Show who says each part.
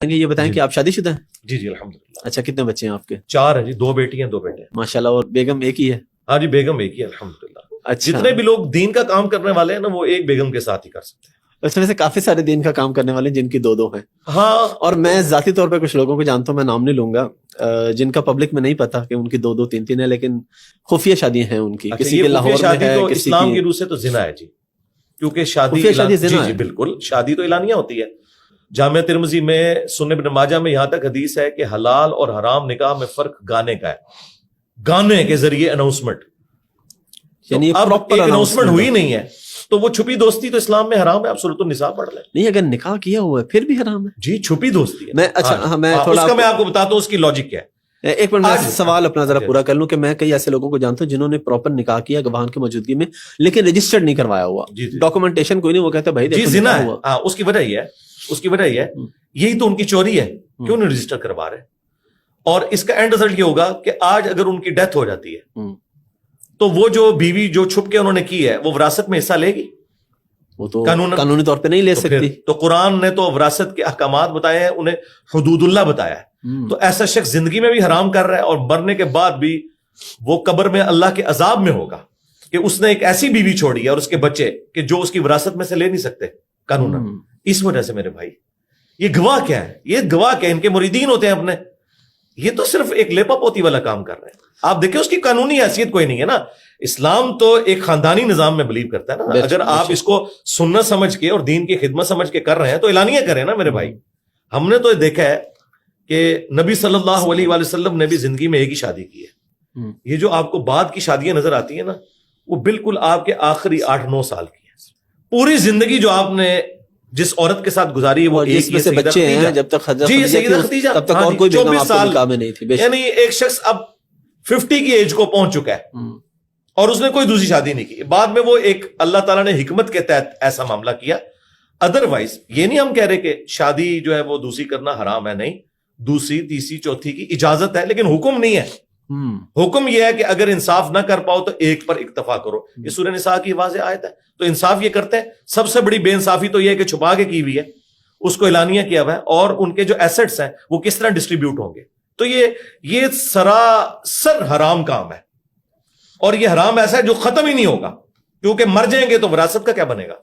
Speaker 1: یہ بتائیں کہ آپ شادی شدہ ہیں؟
Speaker 2: جی جی الحمدللہ.
Speaker 1: اچھا، کتنے بچے ہیں آپ کے؟
Speaker 2: 4 ہیں جی، 2 بیٹی ہیں 2 بیٹے ہیں.
Speaker 1: ماشاءاللہ. اور بیگم ایک ہی ہے؟
Speaker 2: ہاں جی بیگم ایک ہی ہے الحمدللہ.
Speaker 1: اچھا.
Speaker 2: جتنے بھی لوگ دین کا کام کرنے والے ہیں نا وہ ایک بیگم کے ساتھ ہی کر سکتے ہیں.
Speaker 1: اس میں سے کافی سارے دین کا کام کرنے والے جن کی 2 ہیں.
Speaker 2: ہاں.
Speaker 1: اور میں ذاتی طور پہ کچھ لوگوں کو جانتا ہوں، میں نام نہیں لوں گا، جن کا پبلک میں نہیں پتا کہ ان کی 2 3 ہے، لیکن خفیہ شادیاں ہیں ان کی. کسی کے لاہور میں ہے، کسی
Speaker 2: اسلام کی روح سے تو زنا ہے جی، کیونکہ شادی جی بالکل شادی تو اعلانیہ ہوتی ہے. جامعہ ترمذی میں، سنن ابن ماجہ میں یہاں تک حدیث ہے کہ حلال اور حرام نکاح میں فرق گانے کا ہے. گانے کے ذریعے اناؤنسمنٹ، یعنی اب ایک اناؤنسمنٹ ہوئی نہیں ہے تو وہ چھپی دوستی تو اسلام میں حرام ہے. آپ سورۃ النساء پڑھ لیں.
Speaker 1: نہیں، اگر نکاح کیا ہوا ہے پھر بھی حرام ہے جی.
Speaker 2: چھپی دوستی ہے.
Speaker 1: میں
Speaker 2: آپ کو بتاتا ہوں اس کی لاجک کیا ہے.
Speaker 1: ایک منٹ میں سوال اپنا ذرا پورا کر لوں کہ میں کئی ایسے لوگوں کو جانتا ہوں جنہوں نے پراپر نکاح کیا گواہان کی موجودگی میں، لیکن رجسٹرڈ نہیں کروایا ہوا، ڈاکومنٹیشن کوئی نہیں. وہ کہتا ہے بھائی دیکھو
Speaker 2: زنا ہے. اس کی وجہ یہ ہے یہی تو ان کی چوری ہے. کیوں نہیں رجسٹر کروا رہے؟ اور اس کا اینڈ رزلٹ یہ ہوگا کہ آج اگر ان کی ڈیتھ ہو جاتی ہے تو وہ جو بیوی جو چھپ کے انہوں نے کی ہے وہ وراثت میں حصہ لے گی؟
Speaker 1: وہ تو قانونی طور پہ نہیں لے سکتی.
Speaker 2: تو قرآن نے تو وراثت کے احکامات بتائے ہیں، انہیں حدود اللہ بتایا ہے. تو ایسا شخص زندگی میں بھی حرام کر رہا ہے اور مرنے کے بعد بھی وہ قبر میں اللہ کے عذاب میں ہوگا کہ اس نے ایک ایسی بیوی چھوڑی ہے اور اس کے بچے کہ جو اس کی وراثت میں سے لے نہیں سکتے قانون. اس وجہ سے میرے بھائی یہ گواہ کیا ہے؟ یہ گواہ کیا؟ ان کے مریدین ہوتے ہیں اپنے. یہ تو صرف ایک لیپا پوتی والا کام کر رہے ہیں. آپ دیکھیں اس کی قانونی حیثیت کوئی نہیں ہے نا. اسلام تو ایک خاندانی نظام میں بلیو کرتا ہے نا. اگر آپ اس کو سنت سمجھ کے اور دین کی خدمت سمجھ کے کر رہے ہیں تو اعلانیہ کریں نا میرے بھائی. ہم نے تو دیکھا ہے کہ نبی صلی اللہ علیہ وآلہ وسلم نے بھی زندگی میں ایک ہی شادی کی ہے. یہ جو آپ کو بعد کی شادیاں نظر آتی ہیں نا وہ بالکل آپ کے آخری 8-9 سال کی ہے. پوری زندگی جو آپ نے جس عورت کے ساتھ گزاری ہے وہ ایک ہی سے بچے ہیں جب تک سیدہ خدیجہ تب تک اور کوئی 24 سال میں نہیں تھی. یعنی ایک شخص اب 50 کی ایج کو پہنچ چکا ہے اور اس نے کوئی دوسری شادی نہیں کی. بعد میں وہ ایک اللہ تعالیٰ نے حکمت کے تحت ایسا معاملہ کیا. ادروائز یہ نہیں ہم کہہ رہے کہ شادی جو ہے وہ دوسری کرنا حرام ہے، نہیں، دوسری تیسری چوتھی کی اجازت ہے لیکن حکم نہیں ہے. حکم یہ ہے کہ اگر انصاف نہ کر پاؤ تو ایک پر اکتفا کرو. یہ سورہ نساء کی واضح آیت ہے. تو انصاف یہ کرتے ہیں. سب سے بڑی بے انصافی تو یہ ہے کہ چھپا کے کی ہوئی ہے، اس کو اعلانیہ کیا ہوا ہے، اور ان کے جو ایسٹس ہیں وہ کس طرح ڈسٹریبیوٹ ہوں گے. تو یہ سراسر حرام کام ہے، اور یہ حرام ایسا ہے جو ختم ہی نہیں ہوگا، کیونکہ مر جائیں گے تو وراثت کا کیا بنے گا.